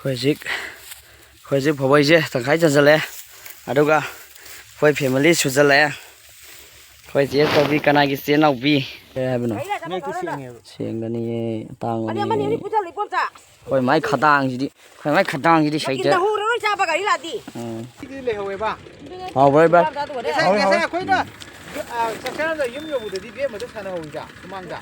ꯍꯧꯖꯤꯛ ꯐꯧꯕꯩꯁꯦ ꯇꯪꯈꯥꯏ ꯆꯟꯁꯤꯜꯂꯛꯑꯦ ꯑꯗꯨꯒ ꯑꯩꯈꯣꯏ ꯐꯦꯃꯤꯂꯤ ꯁꯨꯖꯜꯂꯛꯑꯦ ꯑꯩꯈꯣꯏ ꯆꯦ ꯇꯧꯕꯤ ꯀꯅꯥꯒꯤ ꯆꯦ ꯅꯥꯎꯕꯤ ꯀꯩ ꯍꯥꯏꯕꯅꯣ ꯁꯦꯡꯒꯅꯤꯌꯦ ꯇꯥꯡꯒꯅꯤ ꯑꯩꯈꯣꯏ ꯃꯥꯏ ꯈꯗꯥꯡꯁꯤꯗꯤ ꯁꯩꯇꯦ ꯍꯥꯎꯕ꯭ꯔꯥ ꯏꯕꯥꯏ ꯑꯩꯈꯣꯏꯅ ꯆꯥꯛꯆꯥꯔꯝꯗ ꯌꯨꯝ ꯌꯧꯕꯗꯗꯤ ꯕꯦꯝꯃꯗ ꯁꯥꯟꯅꯍꯧꯋꯤꯗ ꯁꯨꯃꯥꯡꯗ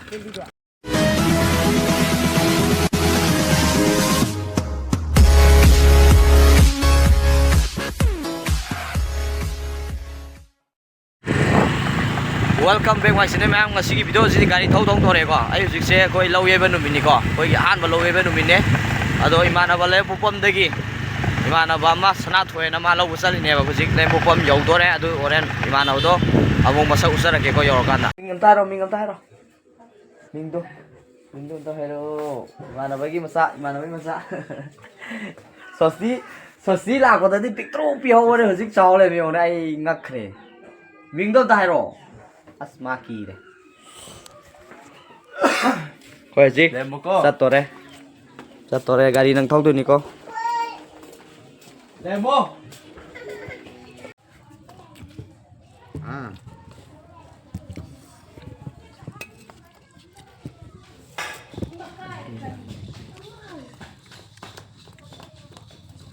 ꯋꯦꯜꯀꯝ ꯕꯦꯛ ꯃꯥꯏ ꯆꯦꯅꯦꯜ ꯃꯌꯥꯝ ꯉꯁꯤꯒꯤ ꯚꯤꯗꯤꯑꯣꯁꯤꯗꯤ ꯒꯥꯔꯤ ꯊꯧꯔꯦꯀꯣ ꯑꯩ ꯍꯧꯖꯤꯛꯁꯦ ꯑꯩꯈꯣꯏ ꯂꯧ ꯌꯩꯕ ꯅꯨꯃꯤꯠꯅꯤꯀꯣ ꯑꯩꯈꯣꯏꯒꯤ ꯑꯍꯥꯟꯕ ꯂꯧ ꯌꯩꯕ ꯅꯨꯃꯤꯠꯅꯦ ꯑꯗꯣ ꯏꯃꯥꯟꯅꯕ ꯂꯩꯄꯣꯛꯄꯝꯗꯒꯤ ꯏꯃꯥꯟꯅꯕ ꯑꯃ ꯁꯅꯥꯊꯣꯏꯅ ꯃꯥ ꯂꯧꯕ ꯆꯠꯂꯤꯅꯦꯕ ꯍꯧꯖꯤꯛ ꯂꯩꯄꯣꯛꯄꯝ ꯌꯧꯗꯣꯔꯦ ꯑꯗꯨ ꯍꯣꯔꯦꯟ ꯏꯃꯥꯟꯅꯕꯗꯣ ꯑꯃꯨꯛ ꯃꯁꯛ ꯎꯠꯆꯔꯛꯀꯦꯀꯣ ꯌꯧꯔꯀꯥꯟꯗ ꯃꯤꯡ ꯑꯝꯇ ꯍꯥꯏꯔꯣ ꯃꯤꯡꯗꯣ ꯑꯝꯇ ꯍꯥꯏꯔꯣ ꯏꯃꯥꯟꯅꯕꯒꯤ ꯃꯆꯥ ꯁꯣꯁꯇꯤ ꯂꯥꯛꯄꯗꯗꯤ ꯄꯤꯛꯇ꯭ꯔꯨ ꯄꯤꯍꯧꯕꯅꯦ ꯍꯧꯖꯤꯛ ꯆꯥꯎ ꯂꯩꯔꯝꯃꯦ ꯌꯦꯡꯉꯨꯅꯦ ꯑꯩ ꯉꯛꯈ꯭ꯔꯦ ꯃꯤꯡꯗꯣ ꯑꯝꯇ ꯍꯥꯏꯔꯣ ꯑꯁ ꯃꯥ ꯀꯤꯔꯦ ꯍꯣꯏ ꯍꯧꯖꯤꯛ ꯆꯠꯇꯣꯔꯦ ꯒꯥꯔꯤ ꯅꯪ ꯊꯧꯗꯣꯏꯅꯤꯀꯣ ꯂꯦꯝꯃꯣ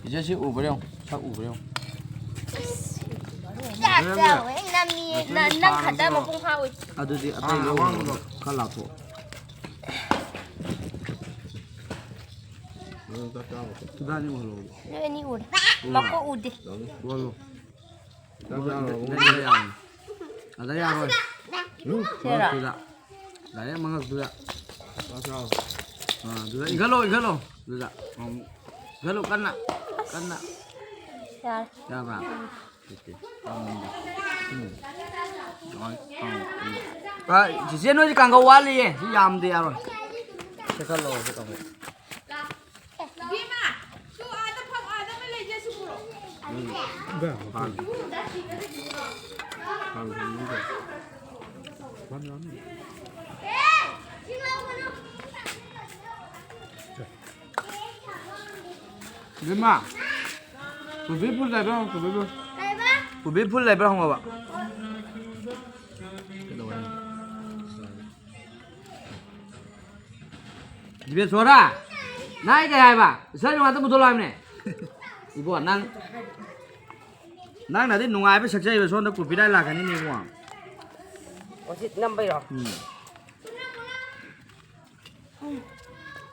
이제 시 우버령 sak 우버령 난 갖다 먹고 하고 있어. 아들이 아빠이 거 갈라고 두다니 걸로 너니 우리 먹고 우리. 걸로 ada yang rồi Sera. đấy mang ngược được được igalo được igalo cân nặng Dạ. ra vào chỉ riêng thôi càng cầu quá đi chứ làm thì rồi sẽ khăn lồ sẽ còn Gimana? Kubik pun lại không? Kubik pun lại không ạ? Biết số ra? Này cái này bà, sao nhưng mà tôi muốn tôi làm này? Ibu nang là đến nung ai với sạch dây về số nó kubik đây là cái này không ạ? Có thịt năm bây giờ.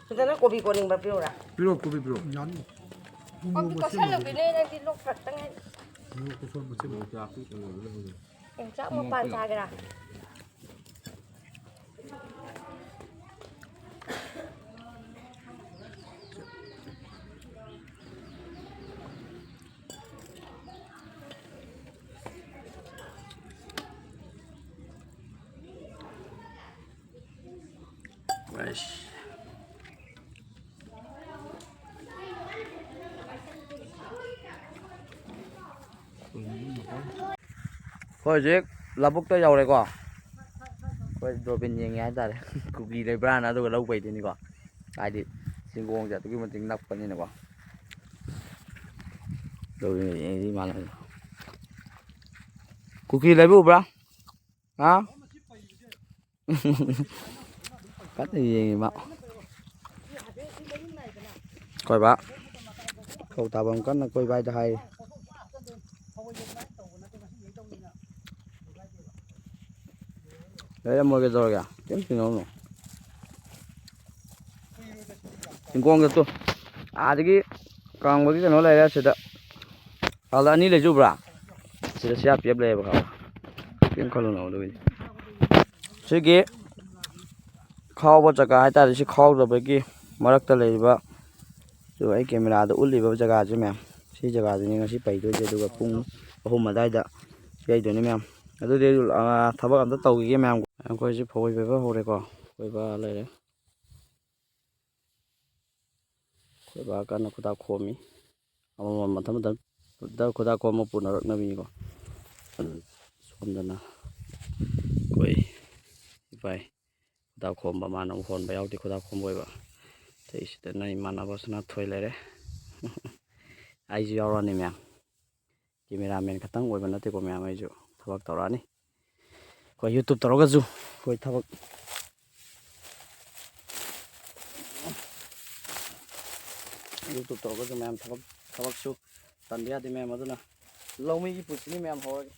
Chúng ta nói cô bị cô đình bà biểu ra. Biểu nhón. Con có sao được cái này đang đi lúc phật tăng ấy. Em chắc một bàn trà cái nào. Thôi Duyệt, ꯂꯧꯕꯨꯛꯇ ꯌꯧꯔꯦꯀꯣ ꯑꯩꯈꯣꯏ ꯗ꯭ꯔꯣꯕꯤꯟ ꯌꯦꯡꯉꯦ ꯍꯥꯏꯇꯥꯔꯦ ꯀꯨꯀꯤ ꯂꯩꯕ꯭ꯔꯥꯅ ꯑꯗꯨꯒ ꯂꯧ ꯄꯩꯗꯣꯏꯅꯤꯀꯣ ꯍꯥꯏꯗꯤ ꯆꯤꯡꯒꯣꯡꯁꯦ ꯑꯗꯨꯛꯀꯤ ꯃꯇꯤꯛ ꯅꯛꯄꯅꯤꯅꯀꯣ ꯗ꯭ꯔꯣꯕꯤꯟ ꯌꯦꯡꯉꯤ ꯃꯥꯜꯂꯦ ꯀꯨꯀꯤ ꯂꯩꯕ ꯎꯕ꯭ꯔꯥ ꯍꯥ ꯀꯟꯅ ꯌꯦꯡꯉꯤ ꯃꯥ ꯀꯣꯏꯕ ꯐꯧ ꯇꯥꯐꯝ ꯀꯟꯅ ꯀꯣꯏꯕ ꯍꯥꯏꯗ ꯍꯥꯏꯔꯤ ꯂꯩꯔꯝꯃꯣꯏꯒꯦ ꯇꯧꯔꯒꯦ ꯀꯩꯝ ꯆꯤꯡꯉꯧꯅꯨ ꯆꯤꯡꯒꯣꯡꯗ ꯇꯨ ꯑꯥꯗꯒꯤ ꯀꯥꯡꯕꯒꯤ ꯀꯩꯅꯣ ꯂꯩꯔꯦ ꯁꯤꯗ ꯐꯥꯜꯗ ꯑꯅꯤ ꯂꯩꯖꯨꯕ꯭ꯔꯥ ꯁꯤꯗ ꯁꯤ ꯑꯥꯔ ꯄꯤ ꯑꯦꯐ ꯂꯩꯌꯦꯕ ꯈꯪꯕ꯭ꯔꯥ ꯀꯩꯝ ꯈꯜꯂꯨꯅꯨ ꯑꯗꯨꯒꯤꯗꯤ ꯁꯤꯒꯤ ꯈꯥꯎꯕ ꯖꯒꯥ ꯍꯥꯏꯇꯥꯔꯦ ꯁꯤ ꯈꯥꯎꯗꯕꯒꯤ ꯃꯔꯛꯇ ꯂꯩꯔꯤꯕ ꯑꯩ ꯀꯦꯃꯦꯔꯥꯗ ꯎꯠꯂꯤꯕ ꯖꯒꯥꯁꯦ ꯃꯌꯥꯝ ꯁꯤ ꯖꯒꯥꯁꯤꯅꯤ ꯉꯁꯤ ꯄꯩꯗꯣꯏꯁꯦ ꯑꯗꯨꯒ ꯄꯨꯡ 3 ꯑꯗꯨꯋꯥꯏꯗ ꯌꯩꯗꯣꯏꯅꯤ ꯃꯌꯥꯝ ꯑꯗꯨꯗꯤ ꯊꯕꯛ ꯑꯝꯇ ꯇꯧꯈꯤꯒꯦ ꯃꯌꯥꯝ ꯑꯩꯈꯣꯏꯁꯤ ꯐꯧ ꯄꯩꯕ ꯍꯧꯔꯦꯀꯣ ꯄꯩꯕ ꯂꯩꯔꯦ ꯈꯣꯏꯕ ꯀꯟꯅ ꯈꯨꯗꯥꯛ ꯈꯣꯝꯃꯤ ꯑꯃꯃꯝ ꯃꯊꯪ ꯈꯨꯗꯥꯛ ꯈꯣꯝꯃ ꯄꯨꯅꯔꯛꯅꯕꯤꯅꯤꯀꯣ ꯁꯣꯝꯗꯅ ꯑꯩꯈꯣꯏ ꯏꯄꯥꯏ ꯈꯨꯗꯥꯛ ꯈꯣꯝꯕ ꯃꯥꯅ ꯑꯃꯨꯛ ꯍꯣꯟꯕ ꯌꯥꯎꯗꯦ ꯈꯨꯗꯥꯛ ꯈꯣꯝꯕ ꯑꯣꯏꯕ ꯁꯤꯗꯅ ꯏꯃꯥꯟꯅꯕ ꯁꯅꯥꯊꯣꯏ ꯂꯩꯔꯦ ꯑꯩꯁꯨ ꯌꯥꯎꯔꯛꯑꯅꯤ ꯃꯌꯥꯝ ꯀꯦꯃꯦꯔꯥꯃꯦꯟ ꯈꯛꯇꯪ ꯑꯣꯏꯕ ꯅꯠꯇꯦꯀꯣ ꯃꯌꯥꯝ ꯑꯩꯁꯨ ꯊꯕꯛ ꯇꯧꯔꯛꯑꯅꯤ ꯑꯩꯈꯣꯏ ꯌꯨꯇꯨꯕ ꯇꯧꯔꯒꯁꯨ ꯑꯩꯈꯣꯏ ꯊꯕꯛ ꯌꯨꯇꯨꯕ ꯇꯧꯔꯒꯁꯨ ꯃꯌꯥꯝ ꯊꯕꯛꯁꯨ ꯇꯟꯕ ꯌꯥꯗꯦ ꯃꯌꯥꯝ ꯑꯗꯨꯅ ꯂꯧꯃꯤꯒꯤ ꯄꯨꯟꯁꯤꯅꯤ ꯃꯌꯥꯝ ꯍꯧꯔꯒꯦ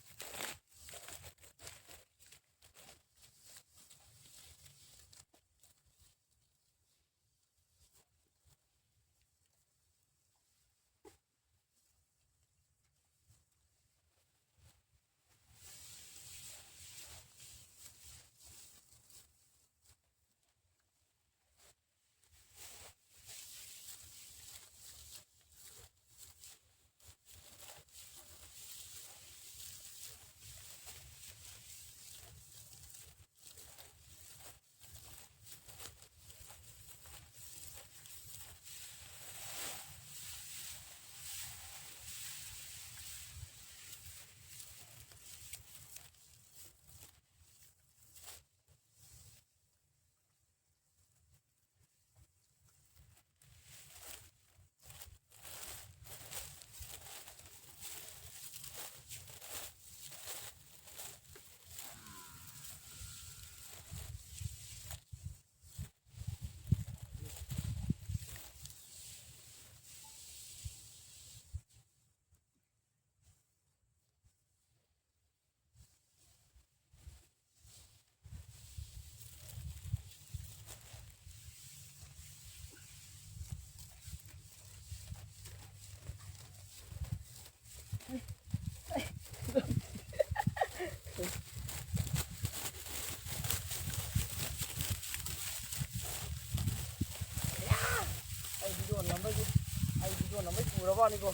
ꯚꯤꯗꯤꯑꯣ ꯅꯝꯕꯩ ꯄꯨꯔꯕꯅꯤꯀꯣ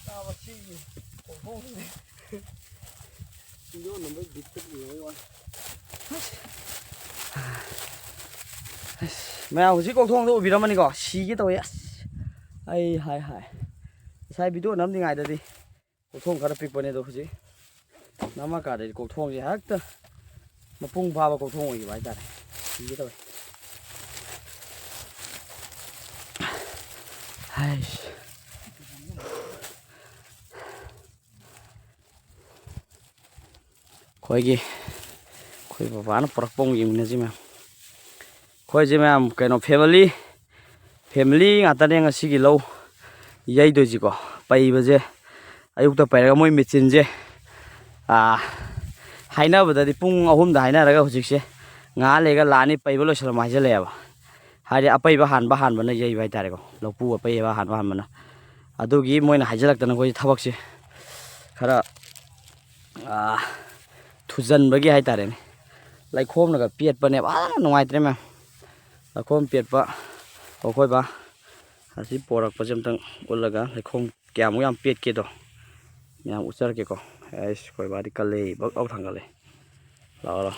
ꯆꯥꯕ ꯁꯤꯒꯤ ꯈꯣꯡꯊꯣꯡꯁꯤꯗꯤ ꯚꯤꯗꯤꯑꯣ ꯅꯝꯕꯩ ꯕꯤꯠꯇ ꯄꯨꯔꯕꯩ ꯋꯥꯅꯤ ꯃꯌꯥꯝ ꯍꯧꯖꯤꯛ ꯀꯧꯊꯣꯡꯗ ꯎꯕꯤꯔꯝꯃꯅꯤꯀꯣ ꯁꯤꯒꯦ ꯇꯧꯋꯦ ꯑꯁ ꯑꯩ ꯍꯥꯏ ꯉꯁꯥꯏ ꯚꯤꯗꯤꯑꯣ ꯅꯝꯗ꯭ꯔꯤꯉꯩꯗꯗꯤ ꯀꯧꯊꯣꯡ ꯈꯔ ꯄꯤꯛꯄꯅꯦ ꯑꯗꯣ ꯍꯧꯖꯤꯛ ꯅꯝꯃꯀꯥꯟꯗꯗꯤ ꯀꯧꯊꯣꯡꯁꯦ ꯍꯦꯛꯇ ꯃꯄꯨꯡ ꯐꯥꯕ ꯀꯧꯊꯣꯡ ꯑꯣꯏꯈꯤꯕ ꯍꯥꯏꯇꯥꯔꯦ ꯁꯤꯒꯦ ꯇꯧꯋꯦ ꯍꯥꯏꯁ ꯑꯩꯈꯣꯏ ꯕꯕꯥꯅ ꯄꯨꯔꯛꯄ ꯑꯃꯨꯛ ꯌꯦꯡꯃꯤꯟꯅꯁꯤ ꯃꯌꯥꯝ ꯑꯩꯈꯣꯏꯁꯦ ꯃꯌꯥꯝ ꯀꯩꯅꯣ ꯐꯦꯃꯤꯂꯤ ꯉꯥꯛꯇꯅꯦ ꯉꯁꯤꯒꯤ ꯂꯧ ꯌꯩꯗꯣꯏꯁꯤꯀꯣ ꯄꯩꯕꯁꯦ ꯑꯌꯨꯛꯇ ꯄꯩꯔꯒ ꯃꯣꯏ ꯃꯦꯆꯤꯟꯁꯦ ꯍꯥꯏꯅꯕꯗꯗꯤ ꯄꯨꯡ 3ꯗ ꯍꯥꯏꯅꯔꯒ ꯍꯧꯖꯤꯛꯁꯦ ꯉꯥꯏꯍꯥꯛ ꯂꯩꯔꯒ ꯂꯥꯛꯑꯅꯤ ꯄꯩꯕ ꯂꯣꯏꯁꯤꯜꯂꯝꯃ ꯍꯥꯏꯖꯜꯂꯛꯑꯦꯕ ꯍꯥꯏꯗꯤ ꯑꯄꯩꯕ ꯍꯥꯟꯕꯅ ꯌꯩꯕ ꯍꯥꯏꯇꯥꯔꯦꯀꯣ ꯂꯧꯄꯨ ꯑꯄꯩꯕ ꯍꯥꯟꯕꯅ ꯑꯗꯨꯒꯤ ꯃꯣꯏꯅ ꯍꯥꯏꯖꯜꯂꯛꯇꯅ ꯑꯩꯈꯣꯏ ꯊꯕꯛꯁꯦ ꯈꯔ ꯊꯨꯖꯟꯕꯒꯤ ꯍꯥꯏꯇꯥꯔꯦꯅꯦ ꯂꯩꯈꯣꯝꯅꯒ ꯄꯦꯠꯄꯅꯦꯕ ꯅꯨꯡꯉꯥꯏꯇ꯭ꯔꯦ ꯃꯌꯥꯝ ꯂꯩꯈꯣꯝ ꯄꯦꯠꯄ ꯑꯩꯈꯣꯏꯕ ꯑꯁꯤ ꯄꯣꯔꯛꯄꯁꯦ ꯑꯝꯇꯪ ꯎꯠꯂꯒ ꯂꯩꯈꯣꯝ ꯀꯌꯥꯃꯨꯛ ꯌꯥꯝ ꯄꯦꯠꯀꯦꯗꯣ ꯃꯌꯥꯝ ꯎꯠꯆꯔꯛꯀꯦꯀꯣ ꯑꯩꯁ ꯑꯩꯈꯣꯏ ꯕꯥꯗꯤ ꯀꯜꯂꯦ ꯕꯛ ꯂꯥꯎ ꯊꯥꯡꯒꯠꯂꯦ ꯂꯥꯛꯑꯣ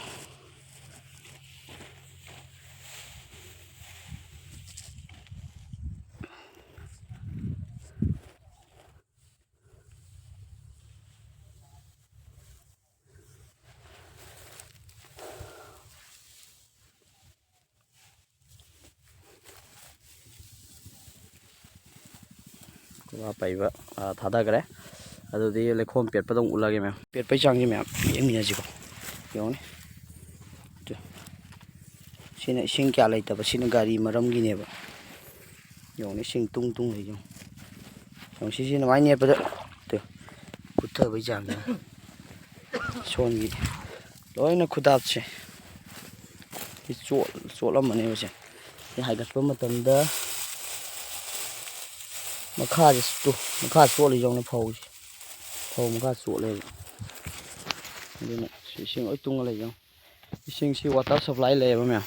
ꯄꯩꯕ ꯊꯥꯗꯈ꯭ꯔꯦ ꯑꯗꯨꯗꯤ ꯂꯩꯈꯣꯝ ꯄꯦꯠꯄꯗ ꯑꯃꯨꯛ ꯎꯠꯂꯒꯦ ꯃꯌꯥꯝ ꯄꯦꯠꯄꯩ ꯆꯥꯡꯁꯦ ꯃꯌꯥꯝ ꯌꯦꯡꯃꯤꯟꯅꯁꯤꯀꯣ ꯌꯦꯡꯉꯨꯅꯦ ꯁꯤꯅ ꯏꯁꯤꯡ ꯀꯌꯥ ꯂꯩꯇꯕ ꯁꯤꯅ ꯒꯥꯔꯤ ꯃꯔꯝꯒꯤꯅꯦꯕ ꯌꯦꯡꯉꯨꯅꯦ ꯏꯁꯤꯡ ꯇꯨꯡ ꯂꯩ ꯌꯦꯡꯉꯨ ꯁꯤꯅ ꯃꯥꯏ ꯅꯦꯠꯄꯗ ꯄꯨꯊꯕꯩ ꯆꯥꯡꯁꯦ ꯁꯣꯟꯒꯤ ꯂꯣꯏꯅ ꯈꯨꯗꯥꯞꯁꯦ ꯆꯣꯠꯂꯝꯃꯅꯦꯕ ꯁꯤ ꯍꯥꯏꯒꯠꯄ ꯃꯇꯝꯗ ꯃꯈꯥ ꯆꯣꯠꯂꯤ ꯌꯧꯅ ꯐꯧ ꯃꯈꯥ ꯆꯣꯠꯂꯦꯕ ꯑꯗꯨꯅ ꯏꯁꯤꯡ ꯂꯣꯏ ꯇꯨꯡꯉ ꯂꯩ ꯌꯦꯡꯉꯨ ꯏꯁꯤꯡꯁꯤ ꯋꯥꯇꯔ ꯁꯄ꯭ꯂꯥꯏ ꯂꯩꯌꯦꯕ ꯃꯌꯥꯝ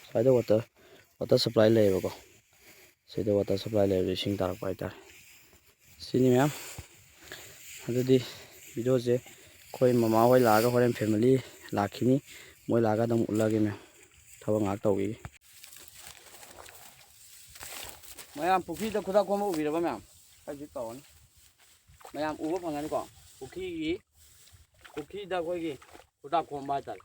ꯁ꯭ꯋꯥꯏꯗ ꯋꯥꯇꯔ ꯁꯄ꯭ꯂꯥꯏ ꯂꯩꯌꯦꯕꯀꯣ ꯁꯤꯗ ꯋꯥꯇꯔ ꯁꯄ꯭ꯂꯥꯏ ꯂꯩꯕꯗ ꯏꯁꯤꯡ ꯇꯥꯔꯛꯄ ꯍꯥꯏꯇꯥꯔꯦ ꯁꯤꯅꯤ ꯃꯌꯥꯝ ꯑꯗꯨꯗꯤ ꯚꯤꯗꯤꯑꯣꯁꯦ ꯑꯩꯈꯣꯏ ꯃꯃꯥ ꯍꯣꯏ ꯂꯥꯛꯑꯒ ꯍꯣꯔꯦꯟ ꯐꯦꯃꯤꯂꯤ ꯂꯥꯛꯈꯤꯅꯤ ꯃꯣꯏ ꯂꯥꯛꯑꯒ ꯑꯗꯨꯝ ꯎꯠꯂꯒꯦ ꯃꯌꯥꯝ ꯊꯕꯛ ꯉꯥꯏꯍꯥꯛ ꯇꯧꯈꯤꯒꯦ ꯃꯌꯥꯝ ꯄꯨꯈ꯭ꯔꯤꯗ ꯈꯨꯗꯥꯞ ꯈꯣꯝꯕ ꯎꯕꯤꯔꯕ ꯃꯌꯥꯝ ꯍꯧꯖꯤꯛ ꯇꯧꯔꯅꯤ ꯃꯌꯥꯝ ꯎꯕ ꯐꯪꯒꯅꯤꯀꯣ ꯄꯨꯈ꯭ꯔꯤꯗ ꯑꯩꯈꯣꯏꯒꯤ ꯈꯨꯗꯥꯞ ꯈꯣꯝꯕ ꯍꯥꯏꯇꯥꯔꯦ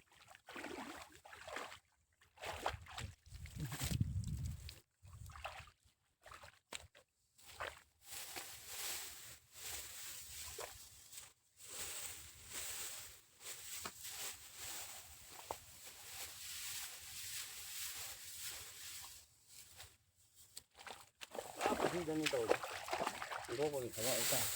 ꯁꯤꯗꯅꯤ ꯇꯧꯔꯤ ꯍꯨꯟꯗꯣꯛꯄꯒꯤ ꯊꯕꯛ ꯍꯥꯏꯇꯥꯔꯦ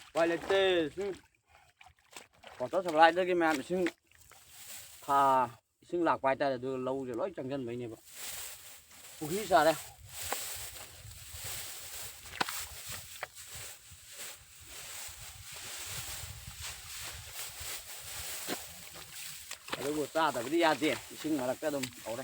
ꯎꯄꯥꯏ ꯂꯩꯇꯦ ꯏꯁꯤꯡ ꯋꯥꯇꯔ ꯁꯄ꯭ꯂꯥꯏꯗꯒꯤ ꯃꯌꯥꯝ ꯏꯁꯤꯡ ꯏꯁꯤꯡ ꯂꯥꯛꯄ ꯍꯥꯏꯇꯥꯔꯦ ꯑꯗꯨꯒ ꯂꯧꯁꯦ ꯂꯣꯏ ꯆꯪꯁꯤꯟꯕꯩꯅꯦꯕ ꯄꯨꯈ꯭ꯔꯤ ꯆꯥꯔꯦ ꯑꯗꯨꯕꯨ ꯆꯥꯗꯕꯗꯤ ꯌꯥꯗꯦ ꯏꯁꯤꯡ ꯃꯔꯛꯇ ꯑꯗꯨꯝ ꯇꯧꯔꯦ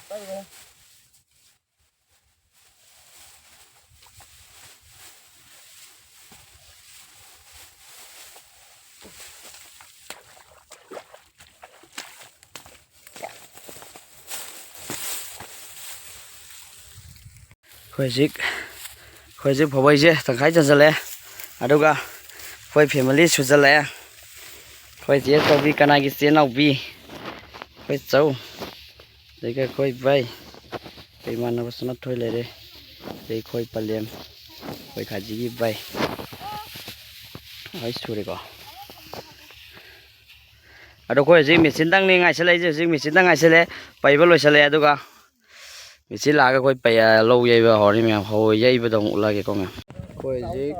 Tay Khôi dịch phổ bây giờ thằng khách chân lẽ à đâu cả khôi family chút chân lẽ khôi tiếc tao vì cái này cái tiền nào vì khôi cháu đây cái khôi vay cái mà nó bắt thôi lại đây đây khôi palem khôi khai gì vay hỏi số đấy có à đâu khôi gì mình xin đăng lên ngày sẽ lấy gì mình xin đăng ngày sẽ lấy bảy bao lôi sẽ lấy đâu cả mình chỉ là cái khối bày lâu vậy và họ đi mèo hồi dây với đồng là cái con mèo khối gì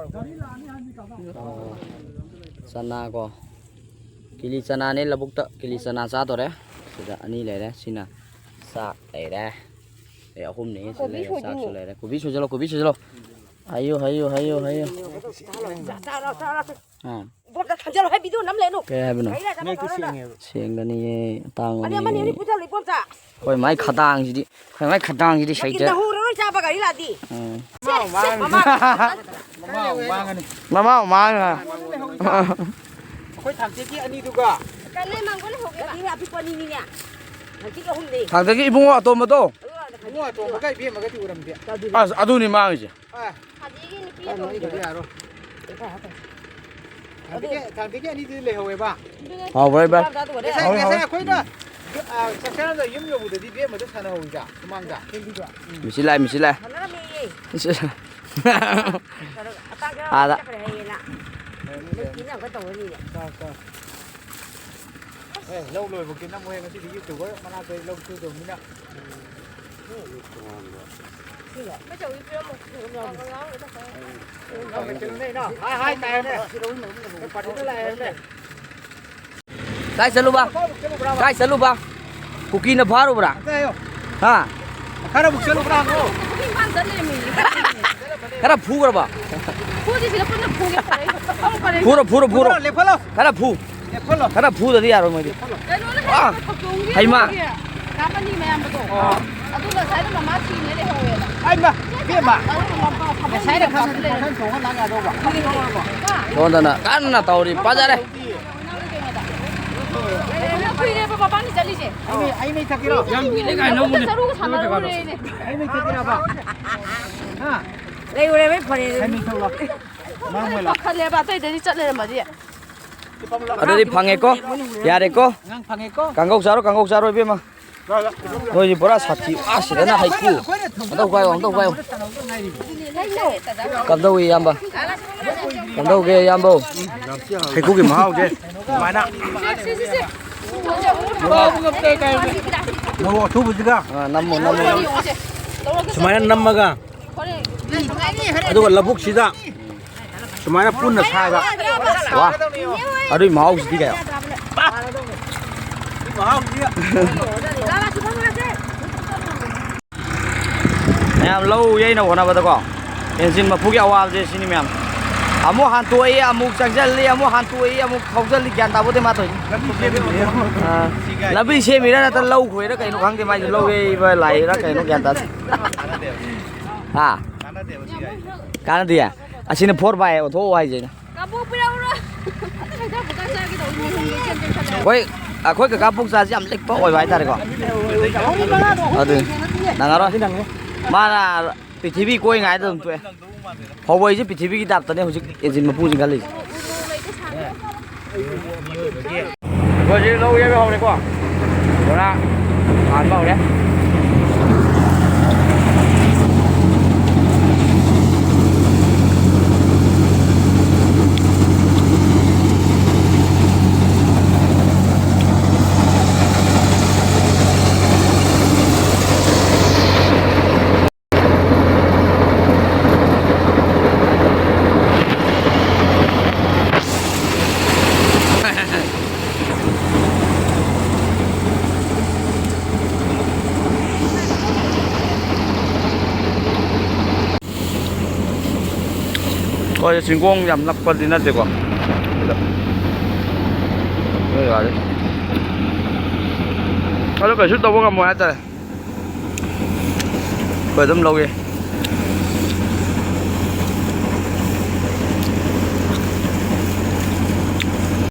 sana có kili sana này là bút tợ kili sana sao rồi đấy thì anh đi lấy đấy xin là sạc để đây để ở hôm nay sẽ lấy sạc cho lấy đấy cô biết cho lo hayo bột đã thằng cháu hay bị đuôn nắm lên luôn cái hai bên này xiềng cái này tang anh em đi putar lấy bột ra khối máy khát tang gì đi khối máy khát tang gì đi sấy chứ mama mang à khôi thằng kia anh đi được à thằng cái ibung wa to ma to mua to mà cái bia mà cái tủ làm bia adu ni mang gì thằng kia anh đi lấy hồi ba vậy ba cái khôi đó chắc chắn là yếm nhiều bữa đi bia mà rất là hồi cả mang cả mình xin lại à đó lâu rồi một cái năm mươi nó chỉ đi YouTube ấy mà làm về lâu chưa rồi nữa Kai selu ba kuki na baru bra ha khara buk selu bra ngo kara phu kara ba phu le phalo kara phu da yaro mai hay ma anh mà bia mà sai được không thân số nó đang ở đâu vậy con ta na kan na tàu đi pa ra đây anh mới thật kìa anh mới thật kìa ba ha đây rồi mấy phần anh mới thật là mang mày là khăn lẹ bà tôi để đi chợ lên mà gì ada di phangeko ya reko ngang phang ko kangkok saro be ma thôi bora sati asira na haiku đâu quay cầm đâu yam ba cầm đâu ke yam bo haiku ki mau ke mai na mau thu bu juga namu Sumaya namaga aduga labuk sida sumaya punna saga wah aduh mau sih kayak em lâu vậy nào còn nào bây giờ có engine mà phúc kẹo vào gì xin em ꯑꯃꯨꯛ ꯍꯟꯇꯣꯛꯏ ꯑꯃꯨꯛ ꯆꯪꯁꯤꯜꯂꯤ ꯑꯃꯨꯛ ꯍꯟꯇꯣꯛꯏ ꯑꯃꯨꯛ ꯊꯧꯖꯤꯜꯂꯤ ꯒ꯭ꯌꯥꯟ ꯇꯥꯕꯣꯗꯤ ꯃꯥ ꯇꯧꯔꯤꯅꯤ ꯂꯝꯕꯤ ꯁꯦꯝꯃꯤꯔꯥ ꯅꯠꯇ꯭ꯔ ꯂꯧ ꯈꯣꯏꯔꯥ ꯀꯩꯅꯣ ꯈꯪꯗꯦ ꯃꯥꯏꯁꯨ ꯂꯧ ꯌꯩꯕ ꯂꯥꯛꯏꯔꯥ ꯀꯩꯅꯣ ꯒ꯭ꯌꯥꯟ ꯇꯥꯗꯦ ꯍꯥ ꯀꯥꯟꯅꯗꯦ ꯑꯁꯤꯅ 4x ꯑꯣꯟꯊꯣꯛꯑꯣ ꯍꯥꯏꯁꯦ ꯑꯩꯈꯣꯏ ꯀꯀꯥ ꯄꯨꯛꯆꯥꯁꯤ ꯌꯥꯝ ꯂꯤꯛꯄ ꯑꯣꯏꯕ ꯍꯥꯏꯇꯥꯔꯦꯀꯣ ꯑꯗꯨ ꯅꯪꯉꯔꯣꯏ ꯃꯥꯅ ꯄ꯭ꯔꯤꯊꯤꯕꯤ ꯀꯣꯏꯉꯥꯏꯗ ꯑꯗꯨꯝ ꯇꯣꯛꯑꯦ ꯐꯧꯕꯩꯁꯦ ꯄ꯭ꯔꯤꯊꯤꯕꯤꯒꯤ ꯇꯥꯏꯞꯇꯅꯦ ꯍꯧꯖꯤꯛ ꯏꯟꯖꯤꯟ ꯃꯄꯨꯁꯤꯡ ꯈꯜꯂꯤꯁꯦ ꯑꯩꯈꯣꯏꯁꯤ ꯂꯧ ꯌꯩꯕ ꯍꯧꯔꯦꯀꯣ ꯕꯣꯔꯥ ꯍꯥꯟꯕ ꯍꯧꯔꯦ ꯍꯣꯏ ꯆꯤꯡꯒꯣꯡ ꯌꯥꯝ ꯅꯛꯄꯗꯤ ꯅꯠꯇꯦꯀꯣ ꯑꯗꯨ ꯀꯩꯁꯨ ꯇꯧꯕ ꯉꯝꯃꯣꯏ ꯍꯥꯏꯇꯥꯔꯦ ꯑꯩꯈꯣꯏ ꯑꯗꯨꯝ ꯂꯧꯒꯦ